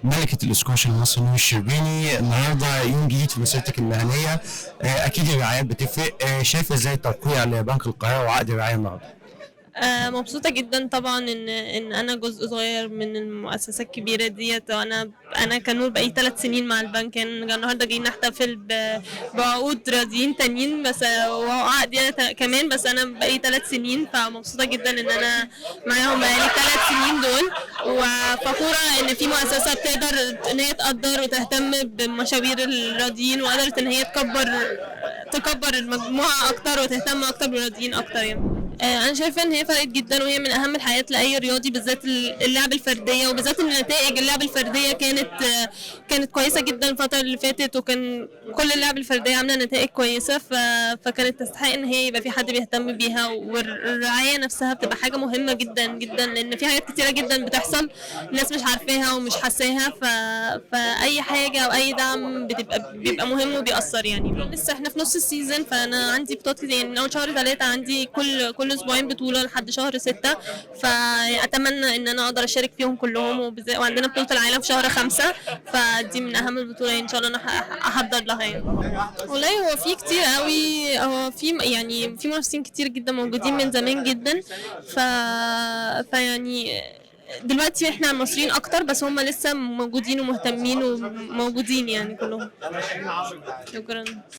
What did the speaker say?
ملكة الاسكواش المصري نور الشربيني، النهارده يوم جديد في مسيرتك المهنية. أكيد الرعايات بتفرق. شايفة إزاي التوقيع لبنك القاهرة وعقد الرعاية النهارده؟ مبسوطة جدًا طبعًا إن أنا جزء صغير من المؤسسة الكبيرة ديّة، وأنا كنور بقى لي 3 سنين مع البنك، يعني النهارده جايين نحتفل بعقود رياضيين تانيين بس وعقدي أنا كمان، بس أنا بقى لي 3 سنين، فمبسوطة جدًا إن أنا معاهم بقى لي ال3 سنين دول، وفخورة إن في مؤسسة بتقدر إن هي تقدّر وتهتم بمشاوير الرياضيين، وقدرت إن هي تكبّر المجموعة أكتر وتهتم أكتر بالرياضيين أكتر يعني. أنا شايفة إن هي فرقت جدًا، وهي من أهم الحاجات لأي رياضي بالذات اللعب الفردية، وبالذات إن نتائج اللعب الفردية كانت كويسة جدًا الفترة اللي فاتت، وكان كل اللعب الفردية عاملة نتائج كويسة، فكانت تستحق إن هي يبقى في حد بيهتم بيها، والرعاية نفسها بتبقى حاجة مهمة جدًا، جدًا، لإن في حاجات كتيرة جدًا بتحصل الناس مش عارفاها ومش حاساها، فأي حاجة أو أي دعم بيبقى مهم وبيأثّر يعني. لسه إحنا في نُص السيزون، فأنا عندي بطولات كتير، يعني من أول شهر 3 عندي كل أسبوعين بطولة لحد شهر 6، فأتمنى إن أنا أقدر أشارك فيهم كلّهم، وعندنا بطولة العالم في شهر 5، فدي من أهم البطولات إن شاء الله أنا أحضّر لها يعني. والله هو في كتير أوي، هو يعني في منافسين كتير جدًا موجودين من زمان جدًا، ف فيعني دلوقتي إحنا المصريين أكتر، بس هُم لسه موجودين ومهتمين وموجودين يعني كلّهم. شكرًا.